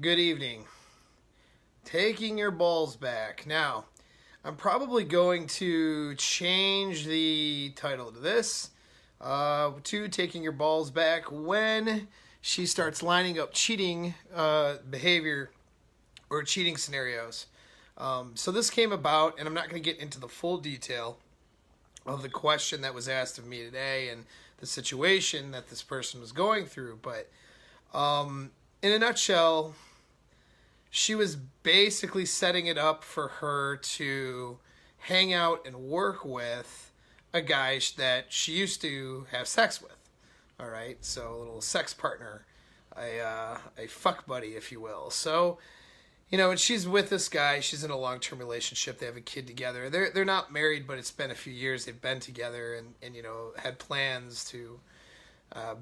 Good evening. Taking your balls back. Now, I'm probably going to change the title to this to Taking Your Balls Back when she starts lining up cheating behavior or cheating scenarios. So this came about, and I'm not going to get into the full detail of the question that was asked of me today and the situation that this person was going through, but in a nutshell, she was basically setting it up for her to hang out and work with a guy that she used to have sex with. All right, so a little sex partner, a fuck buddy, if you will. So, and she's with this guy. She's in a long-term relationship. They have a kid together. They're not married, but it's been a few years. They've been together and had plans to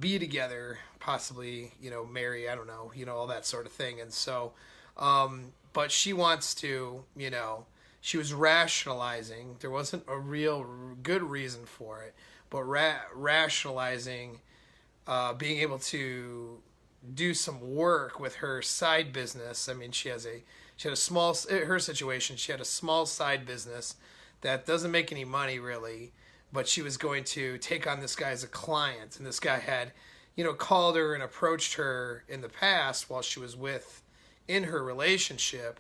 be together, possibly, marry, I don't know, all that sort of thing. And so, but she wants to, she was rationalizing. There wasn't a real good reason for it, but rationalizing being able to do some work with her side business. I mean, she had a small, her situation, she had a small side business that doesn't make any money really, but she was going to take on this guy as a client. And this guy had, called her and approached her in the past while she was in her relationship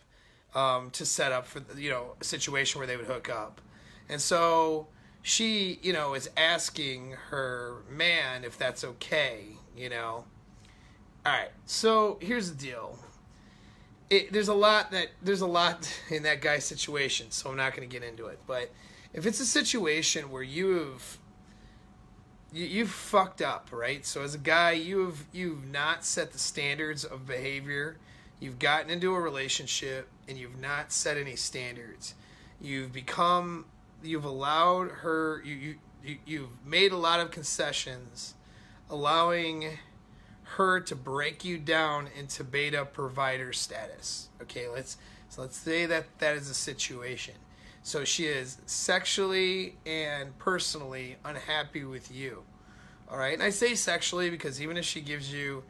to set up for, a situation where they would hook up. And so she, is asking her man if that's okay, All right, so here's the deal. There's a lot in that guy's situation, so I'm not going to get into it. But if it's a situation where you've fucked up, right? So as a guy, you've not set the standards of behavior. You've gotten into a relationship and you've not set any standards. You've allowed her. You've made a lot of concessions, allowing her to break you down into beta provider status. Okay, let's say that is a situation. So she is sexually and personally unhappy with you. All right, and I say sexually because even if she gives you,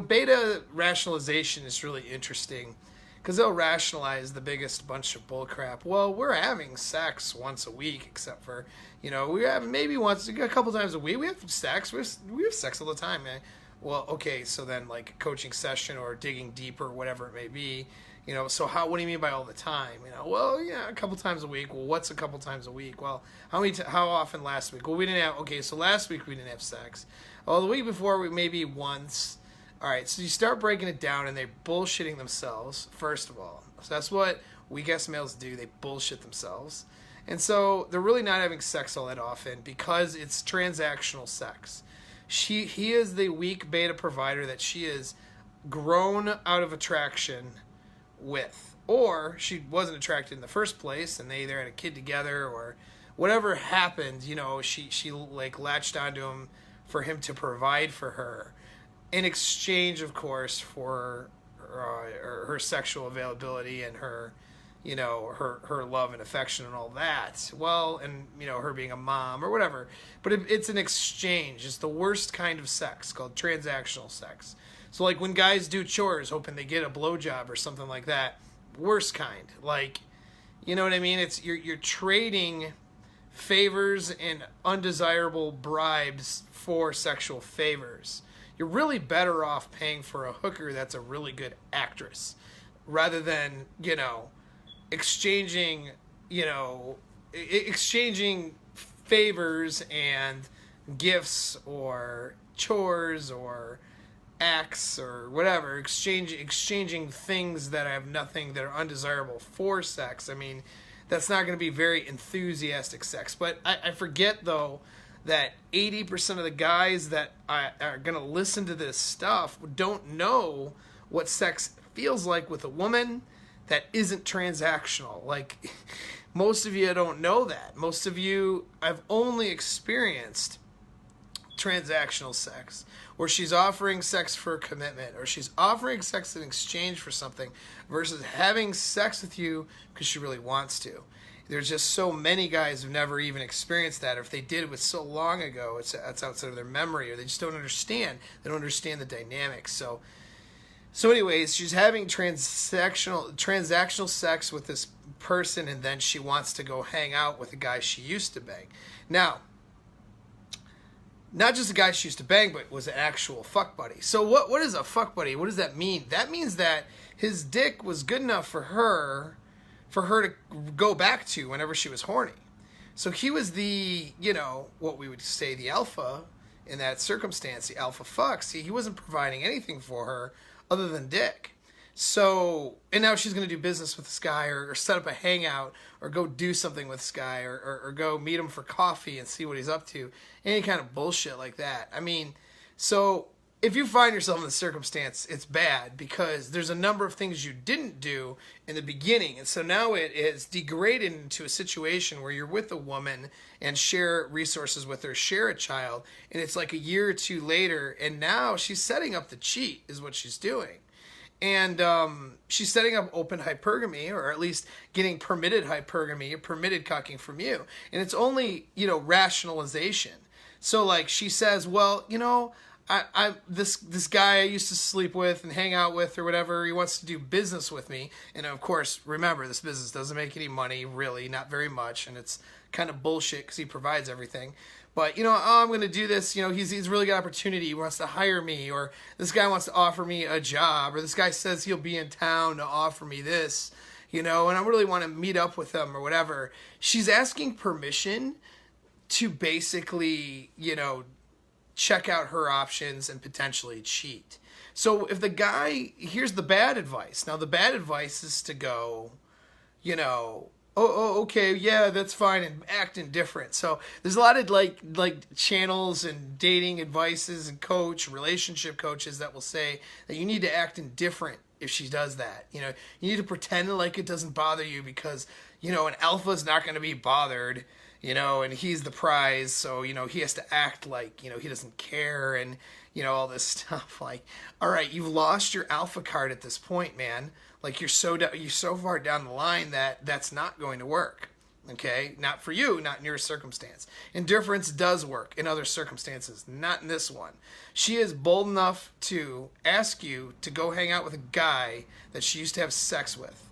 beta rationalization is really interesting because they'll rationalize the biggest bunch of bullcrap. Well, we're having sex once a week, except for, we have maybe a couple times a week. We have sex. We have sex all the time, man. Well, okay, so then like a coaching session or digging deeper, whatever it may be, so what do you mean by all the time? Well, yeah, a couple times a week. Well, what's a couple times a week? Well, how often last week? Well, we didn't have, okay, so last week we didn't have sex. Well, the week before we maybe once. All right, so you start breaking it down and they're bullshitting themselves, first of all. So that's what weak-ass males do. They bullshit themselves. And so they're really not having sex all that often because it's transactional sex. He is the weak beta provider that she is grown out of attraction with. Or she wasn't attracted in the first place and they either had a kid together or whatever happened, she like latched onto him for him to provide for her. In exchange, of course, for her sexual availability and her, her love and affection and all that. Well, and, her being a mom or whatever. But it's an exchange. It's the worst kind of sex called transactional sex. So, like, when guys do chores hoping they get a blowjob or something like that, worst kind. Like, you know what I mean? It's you're trading favors and undesirable bribes for sexual favors. You're really better off paying for a hooker that's a really good actress rather than, exchanging favors and gifts or chores or acts or whatever, exchanging things that have nothing, that are undesirable for sex. I mean, that's not going to be very enthusiastic sex. But I forget, though, that 80% of the guys that are going to listen to this stuff don't know what sex feels like with a woman that isn't transactional. Like, most of you don't know that. Most of you have only experienced transactional sex, where she's offering sex for a commitment, or she's offering sex in exchange for something, versus having sex with you because she really wants to. There's just so many guys who've never even experienced that, or if they did, it was so long ago, it's outside of their memory, or they just don't understand. They don't understand the dynamics. So So, anyways, she's having transactional sex with this person, and then she wants to go hang out with a guy she used to bang. Now, not just a guy she used to bang, but was an actual fuck buddy. So, what is a fuck buddy? What does that mean? That means that his dick was good enough for her to go back to whenever she was horny. So he was the, what we would say the alpha in that circumstance, the alpha fuck. See, he wasn't providing anything for her other than dick. So, and now she's going to do business with this guy or set up a hangout or go do something with this guy or go meet him for coffee and see what he's up to. Any kind of bullshit like that. I mean, so if you find yourself in this circumstance, it's bad because there's a number of things you didn't do in the beginning. And so now it is degraded into a situation where you're with a woman and share resources with her, share a child, and it's like a year or two later, and now she's setting up to cheat is what she's doing. And she's setting up open hypergamy, or at least getting permitted hypergamy, or permitted cucking from you. And it's only, rationalization. So, like, she says, well, this guy I used to sleep with and hang out with or whatever, he wants to do business with me. And, of course, remember, this business doesn't make any money, really, not very much. And it's kind of bullshit because he provides everything. But, I'm going to do this. He's really got opportunity. He wants to hire me. Or this guy wants to offer me a job. Or this guy says he'll be in town to offer me this. And I really want to meet up with him or whatever. She's asking permission to basically, check out her options and potentially cheat. So if the guy, here's the bad advice. Now, the bad advice is to go, okay, yeah, that's fine, and act indifferent. So there's a lot of like channels and dating advices and relationship coaches that will say that you need to act indifferent if she does that. You need to pretend like it doesn't bother you because, an alpha's not going to be bothered, and he's the prize. So, he has to act like, he doesn't care and, all this stuff. Like, all right, you've lost your alpha card at this point, man. Like you're so far down the line that that's not going to work. Okay, not for you, not in your circumstance. Indifference does work in other circumstances, not in this one. She is bold enough to ask you to go hang out with a guy that she used to have sex with.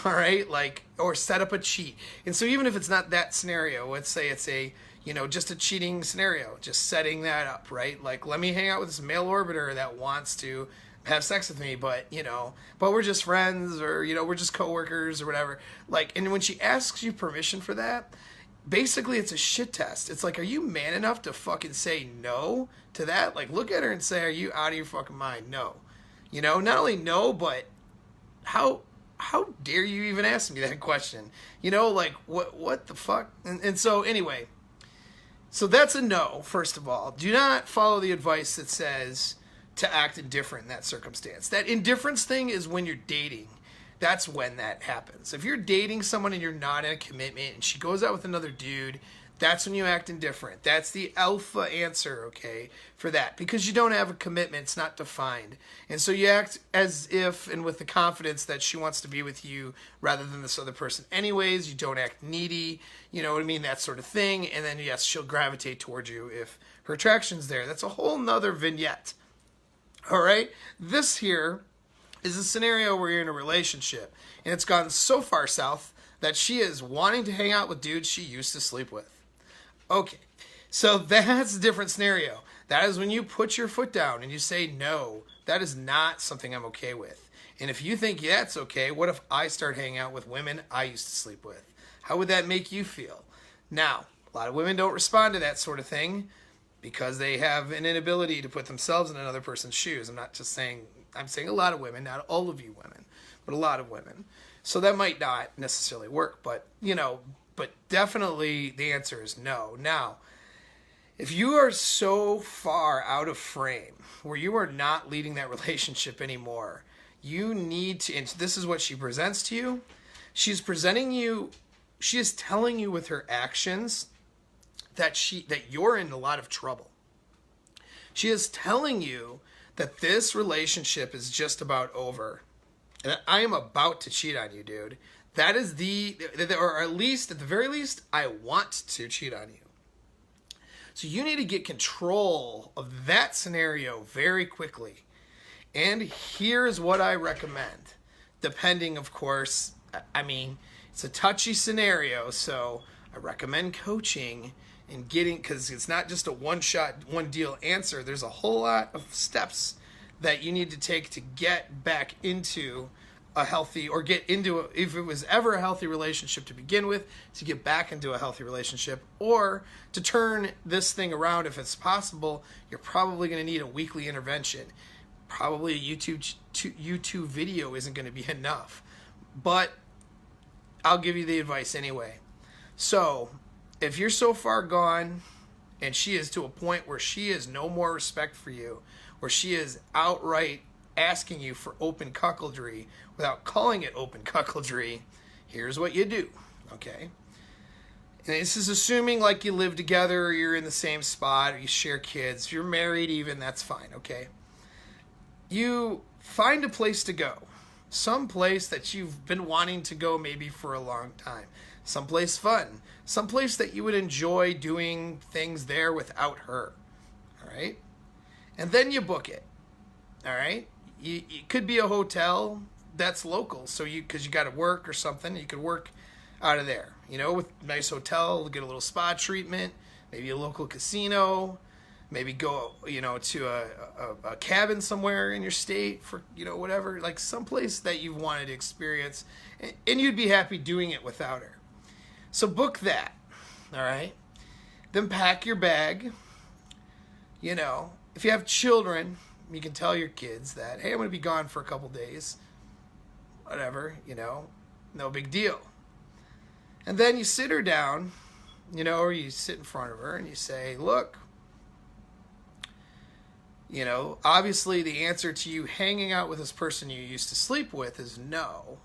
All right, or set up a cheat. And so even if it's not that scenario, let's say it's a just a cheating scenario, just setting that up, right? Like, let me hang out with this male orbiter that wants to have sex with me, but we're just friends, or we're just coworkers or whatever. Like, and when she asks you permission for that, basically it's a shit test. It's like, are you man enough to fucking say no to that? Like, look at her and say, are you out of your fucking mind? No. Not only no, but how dare you even ask me that question? Like, what the fuck? And so anyway, so that's a no. First of all, do not follow the advice that says to act indifferent in that circumstance. That indifference thing is when you're dating. That's when that happens. If you're dating someone and you're not in a commitment and she goes out with another dude, that's when you act indifferent. That's the alpha answer, okay, for that. Because you don't have a commitment, it's not defined. And so you act as if and with the confidence that she wants to be with you rather than this other person anyways. You don't act needy, you know what I mean, that sort of thing. And then, yes, she'll gravitate towards you if her attraction's there. That's a whole nother vignette. All right, this here is a scenario where you're in a relationship and it's gone so far south that she is wanting to hang out with dudes she used to sleep with. Okay, so that's a different scenario. That is when you put your foot down and you say, no, that is not something I'm okay with. And if you think that's okay, what if I start hanging out with women I used to sleep with? How would that make you feel? Now, a lot of women don't respond to that sort of thing because they have an inability to put themselves in another person's shoes. I'm saying a lot of women, not all of you women, but a lot of women. So that might not necessarily work, but definitely the answer is no. Now, if you are so far out of frame where you are not leading that relationship anymore, you need to, and this is what she presents to you. She is telling you with her actions that you're in a lot of trouble. She is telling you that this relationship is just about over. And I am about to cheat on you, dude. That is or at the very least, I want to cheat on you. So you need to get control of that scenario very quickly. And here's what I recommend. Depending, of course, I mean, it's a touchy scenario, so I recommend coaching and getting, because it's not just a one shot, one deal answer. There's a whole lot of steps that you need to take to get back into a healthy, or get into a, if it was ever a healthy relationship to begin with, to get back into a healthy relationship, or to turn this thing around. If it's possible, you're probably going to need a weekly intervention. Probably a YouTube video isn't going to be enough, but I'll give you the advice anyway. So if you're so far gone and she is to a point where she has no more respect for you, where she is outright asking you for open cuckoldry without calling it open cuckoldry, here's what you do, okay? And this is assuming like you live together, or you're in the same spot, or you share kids. If you're married even, that's fine, okay? You find a place to go. Some place that you've been wanting to go maybe for a long time. Someplace fun. Someplace that you would enjoy doing things there without her. All right? And then you book it. All right? It could be a hotel that's local. So because you got to work or something, you could work out of there. You know, with a nice hotel, get a little spa treatment, maybe a local casino, maybe go, you know, to a cabin somewhere in your state for, you know, whatever, like someplace that you wanted to experience, and you'd be happy doing it without her. So book that, all right? Then pack your bag. You know, if you have children, you can tell your kids that, hey, I'm going to be gone for a couple days. Whatever, you know, no big deal. And then you sit her down, you know, or you sit in front of her and you say, look, you know, obviously the answer to you hanging out with this person you used to sleep with is no.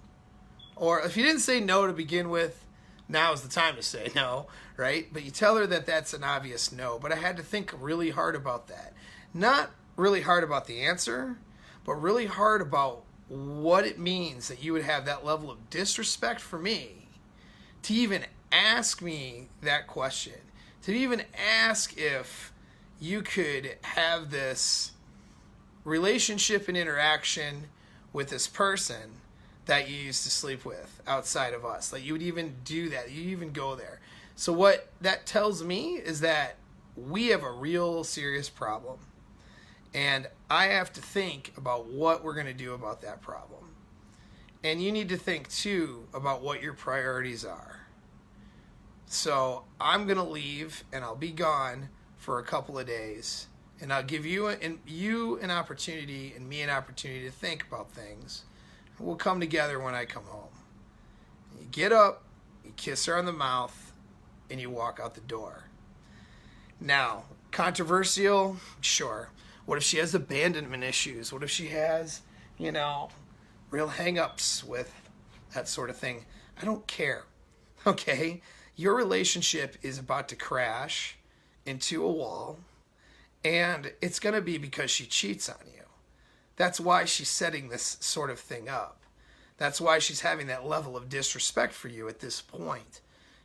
Or if you didn't say no to begin with, now is the time to say no, right? But you tell her that that's an obvious no. But I had to think really hard about that. Not really hard about the answer, but really hard about what it means that you would have that level of disrespect for me to even ask me that question. To even ask if you could have this relationship and interaction with this person that you used to sleep with outside of us. Like you would even do that. You even go there. So what that tells me is that we have a real serious problem. And I have to think about what we're going to do about that problem. And you need to think too about what your priorities are. So I'm going to leave and I'll be gone for a couple of days, and I'll give you an opportunity and me an opportunity to think about things. We'll come together when I come home. You get up, you kiss her on the mouth, and you walk out the door. Now, controversial, sure. What if she has abandonment issues? What if she has, you know, real hang-ups with that sort of thing? I don't care, okay? Your relationship is about to crash into a wall, and it's going to be because she cheats on you. That's why she's setting this sort of thing up. That's why she's having that level of disrespect for you at this point,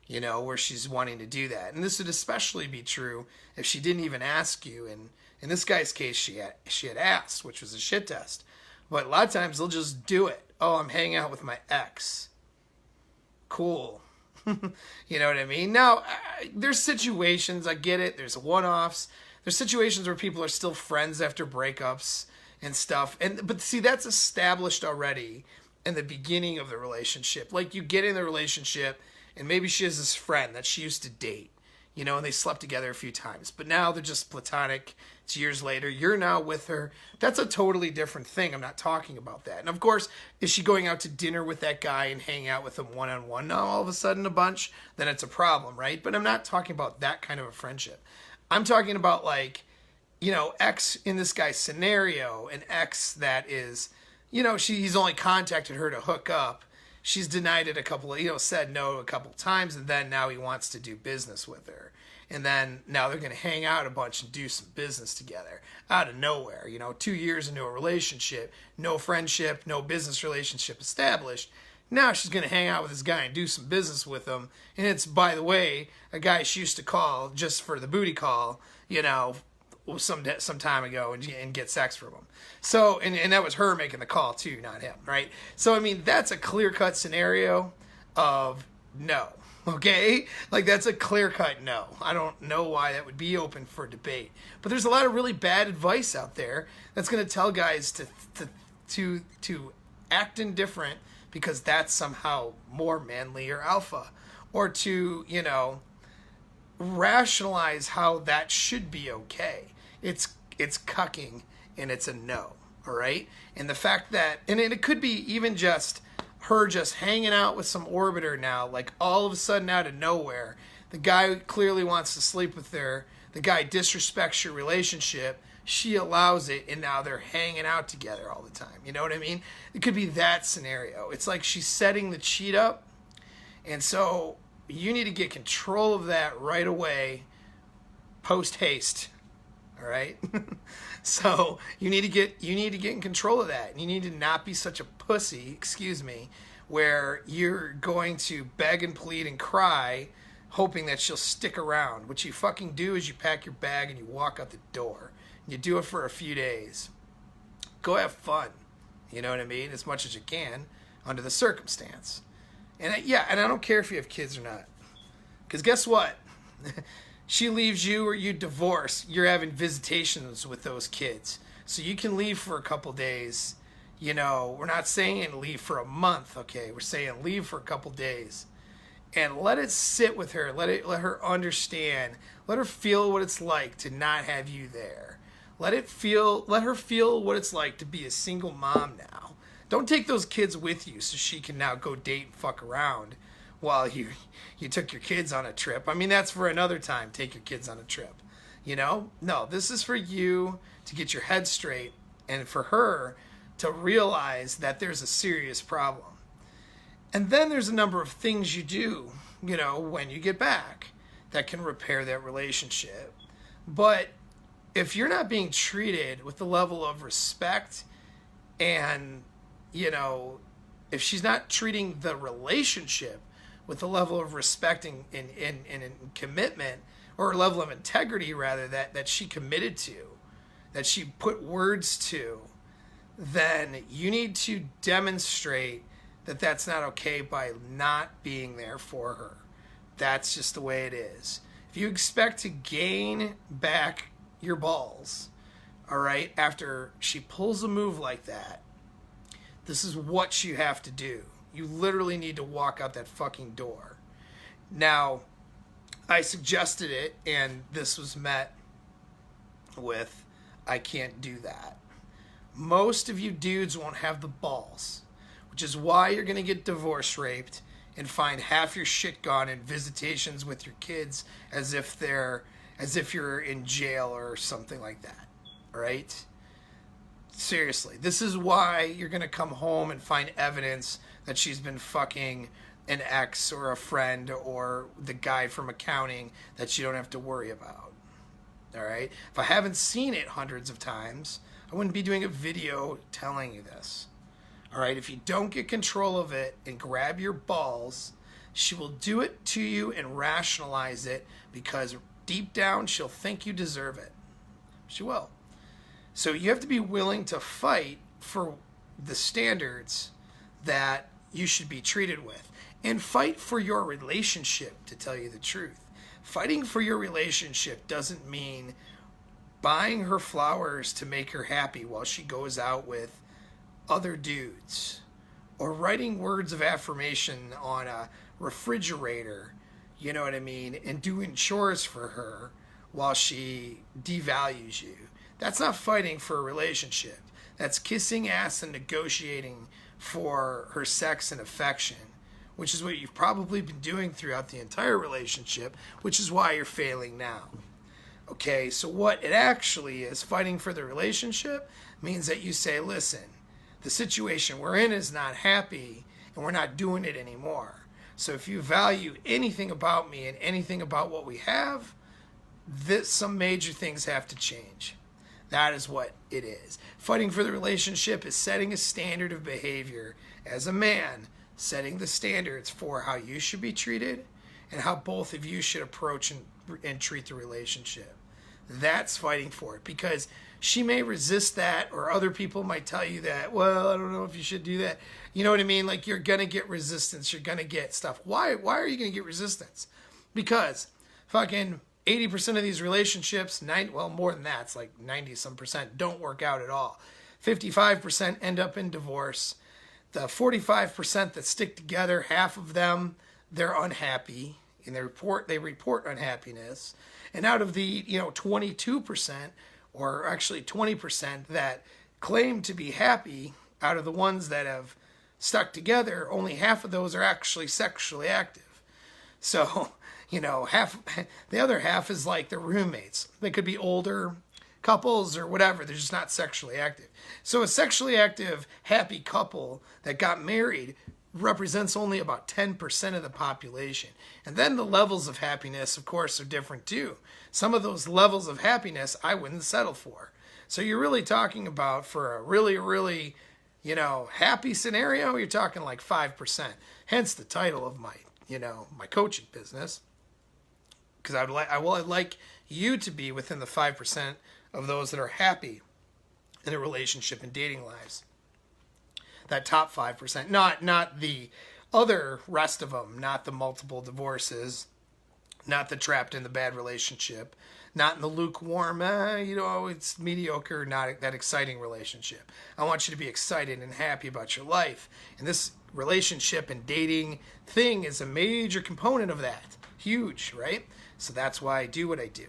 you know, where she's wanting to do that. And this would especially be true if she didn't even ask you. And in this guy's case, she had asked, which was a shit test. But a lot of times they'll just do it. Oh, I'm hanging out with my ex. Cool. You know what I mean? Now, there's situations, I get it. There's one-offs. There's situations where people are still friends after breakups and stuff. But see, that's established already in the beginning of the relationship. Like, you get in the relationship, and maybe she has this friend that she used to date, you know, and they slept together a few times. But now they're just platonic. It's years later. You're now with her. That's a totally different thing. I'm not talking about that. And of course, is she going out to dinner with that guy and hanging out with him one-on-one now all of a sudden a bunch? Then it's a problem, right? But I'm not talking about that kind of a friendship. I'm talking about, like, you know, ex in this guy's scenario, an ex that is, you know, he's only contacted her to hook up. She's denied it a couple of, you know, said no a couple of times, and then now he wants to do business with her. And then now they're going to hang out a bunch and do some business together out of nowhere. You know, 2 years into a relationship, no friendship, no business relationship established. Now she's going to hang out with this guy and do some business with him. And it's, by the way, a guy she used to call just for the booty call, you know, some time ago and get sex from him. So, and that was her making the call too, not him, right? So, I mean, that's a clear-cut scenario of no, okay? Like, that's a clear-cut no. I don't know why that would be open for debate. But there's a lot of really bad advice out there that's going to tell guys to act indifferent because that's somehow more manly or alpha. Or to, you know, rationalize how that should be okay. It's cucking and it's a no, all right? And the fact that, and it could be even just her just hanging out with some orbiter now, like all of a sudden out of nowhere, the guy clearly wants to sleep with her, the guy disrespects your relationship, she allows it, and now they're hanging out together all the time. You know what I mean? It could be that scenario. It's like she's setting the cheat up, and so you need to get control of that right away, post haste. All right? So you need to get in control of that. And you need to not be such a pussy, excuse me, where you're going to beg and plead and cry hoping that she'll stick around. What you fucking do is you pack your bag and you walk out the door. You do it for a few days. Go have fun. You know what I mean? As much as you can under the circumstance. And and I don't care if you have kids or not. Because guess what? She leaves you or you divorce, you're having visitations with those kids. So you can leave for a couple days. You know, we're not saying leave for a month, okay? We're saying leave for a couple days. And let it sit with her. Let her understand. Let her feel what it's like to not have you there. Let her feel what it's like to be a single mom now. Don't take those kids with you so she can now go date and fuck around while you took your kids on a trip. I mean, that's for another time. Take your kids on a trip. You know? No, this is for you to get your head straight and for her to realize that there's a serious problem. And then there's a number of things you do, you know, when you get back that can repair that relationship. But if you're not being treated with the level of respect and, you know, if she's not treating the relationship with the level of respect and commitment, or a level of integrity, rather, that she committed to, that she put words to, then you need to demonstrate that that's not okay by not being there for her. That's just the way it is. If you expect to gain back your balls, all right, after she pulls a move like that, this is what you have to do. You literally need to walk out that fucking door. Now, I suggested it, and this was met with, I can't do that. Most of you dudes won't have the balls, which is why you're going to get divorce raped and find half your shit gone in visitations with your kids as if you're in jail or something like that, right? Seriously, this is why you're going to come home and find evidence that she's been fucking an ex or a friend or the guy from accounting that you don't have to worry about. All right? If I haven't seen it hundreds of times, I wouldn't be doing a video telling you this. All right? If you don't get control of it and grab your balls, she will do it to you and rationalize it because deep down she'll think you deserve it. She will. So you have to be willing to fight for the standards that you should be treated with. And fight for your relationship, to tell you the truth. Fighting for your relationship doesn't mean buying her flowers to make her happy while she goes out with other dudes. Or writing words of affirmation on a refrigerator, you know what I mean, and doing chores for her while she devalues you. That's not fighting for a relationship. That's kissing ass and negotiating for her sex and affection, which is what you've probably been doing throughout the entire relationship, which is why you're failing now. Okay, so what it actually is, fighting for the relationship, means that you say, listen, the situation we're in is not happy, and we're not doing it anymore. So if you value anything about me and anything about what we have, some major things have to change. That is what it is. Fighting for the relationship is setting a standard of behavior as a man, setting the standards for how you should be treated and how both of you should approach and treat the relationship. that's fighting for it, because she may resist that, or other people might tell you that, well, I don't know if you should do that. You know what I mean? Like, you're going to get resistance. You're going to get stuff. Why are you going to get resistance? Because fucking 80% of these relationships, more than that, it's like 90 some percent, don't work out at all. 55% end up in divorce. The 45% that stick together, half of them, they're unhappy, and they report unhappiness. And out of the 22%, or actually 20%, that claim to be happy, out of the ones that have stuck together, only half of those are actually sexually active. So, half, the other half is like their roommates. They could be older couples or whatever. They're just not sexually active. So a sexually active, happy couple that got married represents only about 10% of the population. And then the levels of happiness, of course, are different too. Some of those levels of happiness I wouldn't settle for. So you're really talking about, for a really, really, happy scenario, you're talking like 5%. Hence the title of my, my coaching business. Because I'd like you to be within the 5% of those that are happy in a relationship and dating lives. That top 5%, not the other rest of them, not the multiple divorces, not the trapped in the bad relationship, not in the lukewarm, it's mediocre, not that exciting relationship. I want you to be excited and happy about your life. And this relationship and dating thing is a major component of that. Huge, right? So that's why I do what I do.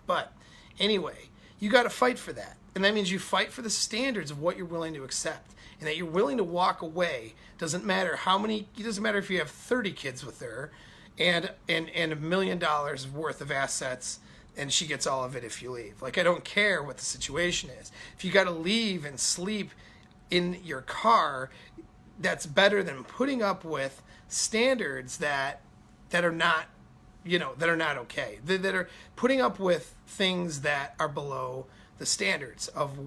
But anyway, you got to fight for that. And that means you fight for the standards of what you're willing to accept. And that you're willing to walk away. Doesn't matter if you have 30 kids with her and $1 million worth of assets and she gets all of it if you leave. Like, I don't care what the situation is. If you got to leave and sleep in your car, that's better than putting up with standards that are not, that are not okay. That are putting up with things that are below the standards of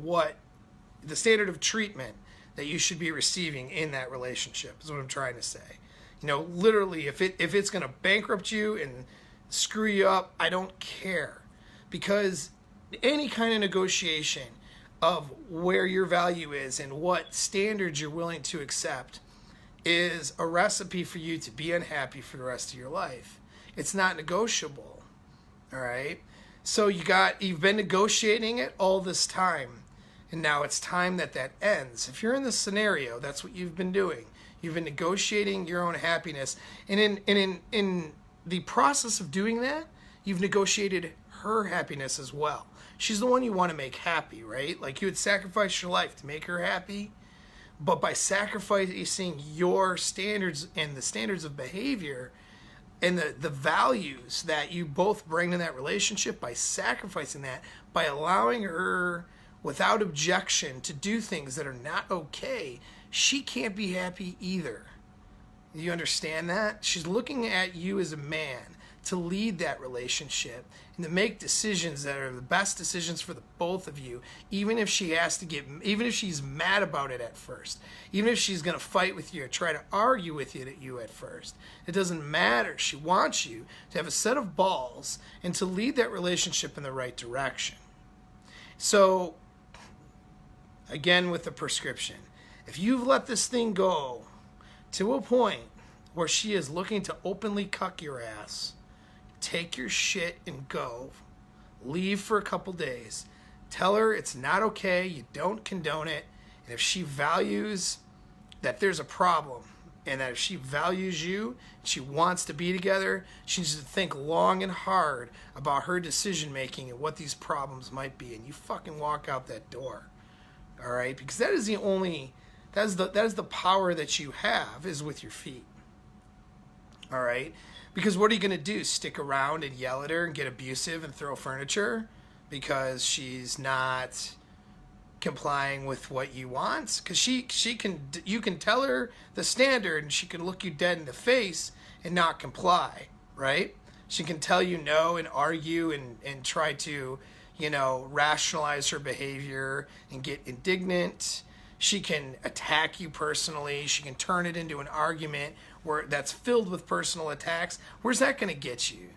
the standard of treatment that you should be receiving in that relationship, is what I'm trying to say. Literally, if it's going to bankrupt you and screw you up, I don't care. Because any kind of negotiation of where your value is and what standards you're willing to accept is a recipe for you to be unhappy for the rest of your life. It's not negotiable. All right? So you've been negotiating it all this time. And now it's time that ends. If you're in this scenario, that's what you've been doing. You've been negotiating your own happiness. And in the process of doing that, you've negotiated her happiness as well. She's the one you want to make happy, right? Like, you would sacrifice your life to make her happy. But by sacrificing your standards and the standards of behavior and the values that you both bring to that relationship, by sacrificing that, by allowing her without objection to do things that are not okay, she can't be happy either. You understand that? She's looking at you as a man to lead that relationship and to make decisions that are the best decisions for the both of you, even if she's mad about it at first, even if she's going to fight with you or try to argue with you at first. It doesn't matter. She wants you to have a set of balls and to lead that relationship in the right direction. So, again, with the prescription, if you've let this thing go to a point where she is looking to openly cuck your ass, take your shit and go. Leave for a couple days. Tell her it's not okay. You don't condone it. And if she values that there's a problem, and that if she values you, she wants to be together, she needs to think long and hard about her decision making and what these problems might be. And you fucking walk out that door. All right? Because that is the power that you have, is with your feet. All right? Because what are you going to do? Stick around and yell at her and get abusive and throw furniture because she's not complying with what you want? Because you can tell her the standard and she can look you dead in the face and not comply, right? She can tell you no and argue and try to, rationalize her behavior and get indignant. She can attack you personally. She can turn it into an argument that's filled with personal attacks. Where's that going to get you?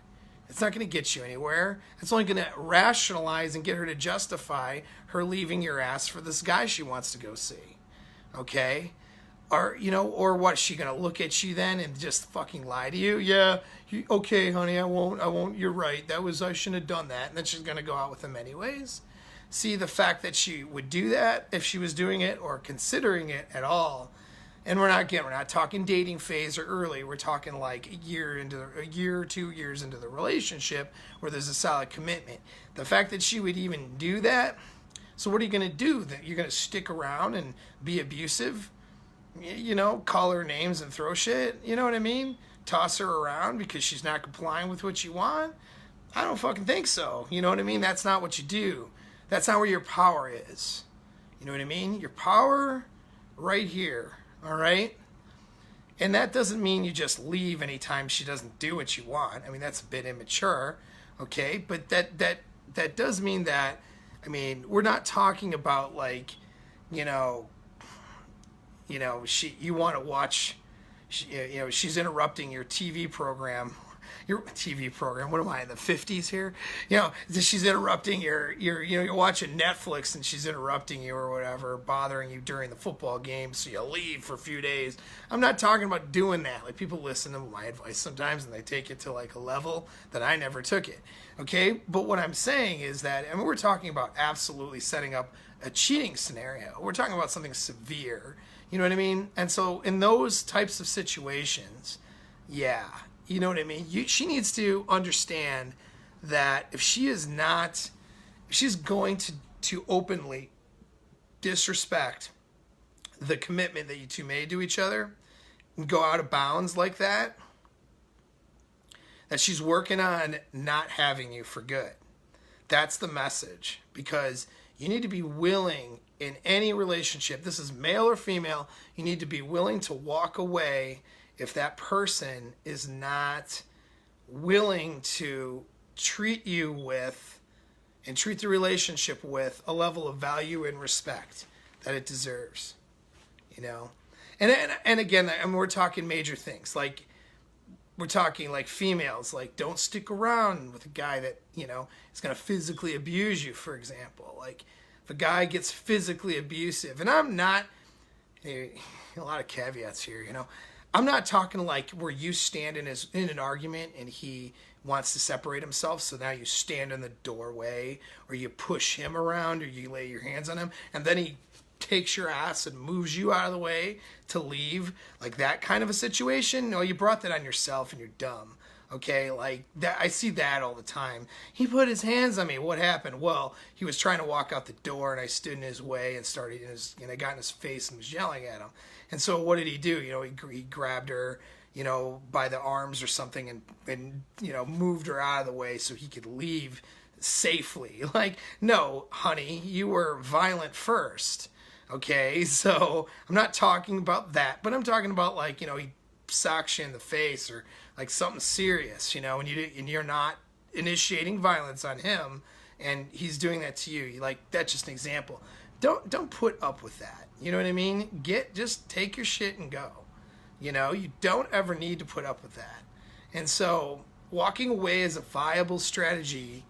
It's not going to get you anywhere. It's only going to rationalize and get her to justify her leaving your ass for this guy she wants to go see. Okay? Or, or what, she going to look at you then and just fucking lie to you? Yeah, okay, honey, I won't, you're right. I shouldn't have done that. And then she's going to go out with him anyways. See, the fact that she would do that, if she was doing it or considering it at all, and we're not talking dating phase or early. We're talking like a year or 2 years into the relationship where there's a solid commitment. The fact that she would even do that, so what are you going to do? That you're going to stick around and be abusive? Call her names and throw shit? You know what I mean? Toss her around because she's not complying with what you want? I don't fucking think so. You know what I mean? That's not what you do. That's not where your power is. You know what I mean? Your power right here. All right? And that doesn't mean you just leave anytime she doesn't do what you want. I mean, that's a bit immature. Okay? But that does mean that, I mean, we're not talking about like, you want to watch, she's interrupting your TV program. Your TV program, what am I, in the 50s here? She's interrupting you're watching Netflix and she's interrupting you or whatever, bothering you during the football game, so you leave for a few days. I'm not talking about doing that. Like, people listen to my advice sometimes and they take it to like a level that I never took it. Okay? But what I'm saying is that, I mean, we're talking about absolutely setting up a cheating scenario. We're talking about something severe. You know what I mean? And so in those types of situations, yeah, you know what I mean? She needs to understand that if she's going to openly disrespect the commitment that you two made to each other and go out of bounds like that she's working on not having you for good. That's the message. Because you need to be willing in any relationship, this is male or female, you need to be willing to walk away if that person is not willing to treat you with and treat the relationship with a level of value and respect that it deserves. And again, I mean, we're talking major things. Like, we're talking like females, like, don't stick around with a guy that, is going to physically abuse you, for example. Like, if a guy gets physically abusive, and I'm not, a lot of caveats here, I'm not talking like where you stand in an argument and he wants to separate himself, so now you stand in the doorway or you push him around or you lay your hands on him and then he takes your ass and moves you out of the way to leave. Like that kind of a situation. No, you brought that on yourself and you're dumb. Okay, like that, I see that all the time. He put his hands on me. What happened? Well, he was trying to walk out the door and I stood in his way and I got in his face and was yelling at him. And so what did he do? He grabbed her, by the arms or something and moved her out of the way so he could leave safely. Like, no, honey, you were violent first. Okay, so I'm not talking about that, but I'm talking about like, he socks you in the face or like something serious, and you're not initiating violence on him and he's doing that to you. Like, that's just an example. Don't put up with that. You know what I mean? Just take your shit and go. You don't ever need to put up with that. And so walking away is a viable strategy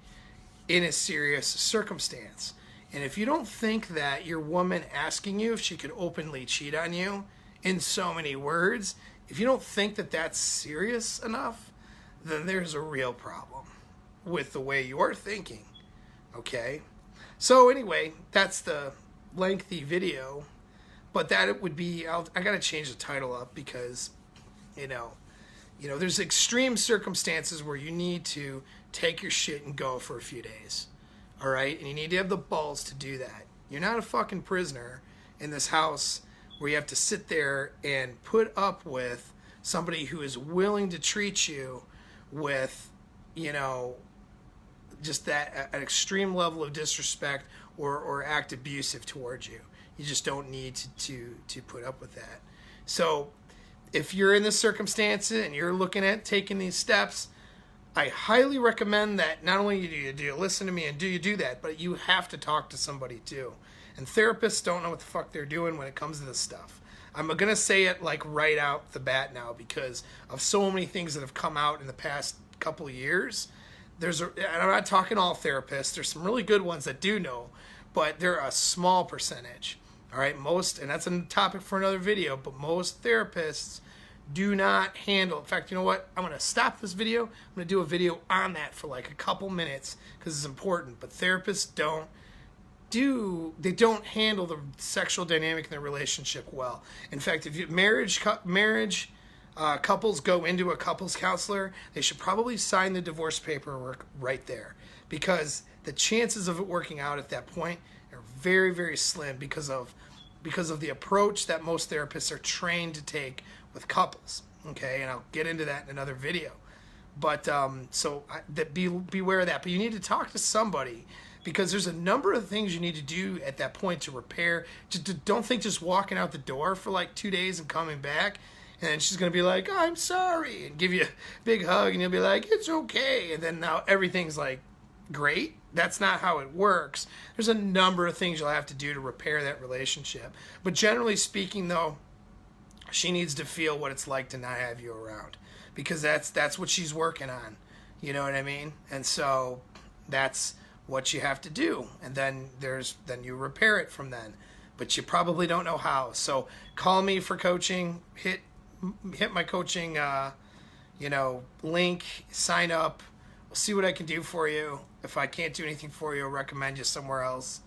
in a serious circumstance. And if you don't think that your woman asking you if she could openly cheat on you in so many words, if you don't think that that's serious enough, then there's a real problem with the way you're thinking. Okay? So anyway, that's the lengthy video. But that it would be, I got to change the title up because, there's extreme circumstances where you need to take your shit and go for a few days. All right? And you need to have the balls to do that. You're not a fucking prisoner in this house where you have to sit there and put up with somebody who is willing to treat you with, just that an extreme level of disrespect or act abusive towards you. You just don't need to put up with that. So if you're in this circumstance and you're looking at taking these steps, I highly recommend that not only do you listen to me and do you do that, but you have to talk to somebody too. And therapists don't know what the fuck they're doing when it comes to this stuff. I'm going to say it like right out the bat now because of so many things that have come out in the past couple of years and I'm not talking all therapists. There's some really good ones that do know, but they're a small percentage. All right, and that's a topic for another video, but most therapists do not handle. In fact, you know what? I'm going to stop this video. I'm going to do a video on that for like a couple minutes because it's important. But therapists don't handle the sexual dynamic in their relationship well. In fact, if couples go into a couples counselor, they should probably sign the divorce paperwork right there, because the chances of it working out at that point are very, very slim because of the approach that most therapists are trained to take with couples. Okay, and I'll get into that in another video. But beware of that. But you need to talk to somebody, because there's a number of things you need to do at that point to repair. Don't think just walking out the door for like 2 days and coming back, and then she's going to be like, I'm sorry, and give you a big hug, and you'll be like, it's okay. And then now everything's like great. That's not how it works. There's a number of things you'll have to do to repair that relationship. But generally speaking, though, she needs to feel what it's like to not have you around, because that's what she's working on. You know what I mean? And so that's what you have to do, and then you repair it from then. But you probably don't know how. So call me for coaching. Hit my coaching link. Sign up. We'll see what I can do for you. If I can't do anything for you, I'll recommend you somewhere else.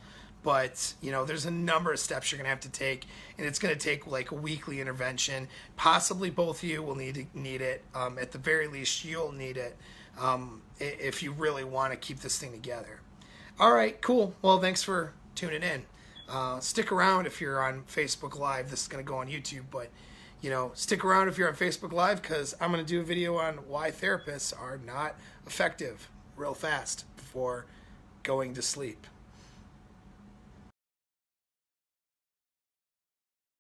But, there's a number of steps you're going to have to take, and it's going to take like a weekly intervention. Possibly both of you will need it. At the very least, you'll need it if you really want to keep this thing together. All right, cool. Well, thanks for tuning in. Stick around if you're on Facebook Live. This is going to go on YouTube, but, stick around if you're on Facebook Live, because I'm going to do a video on why therapists are not effective real fast before going to sleep.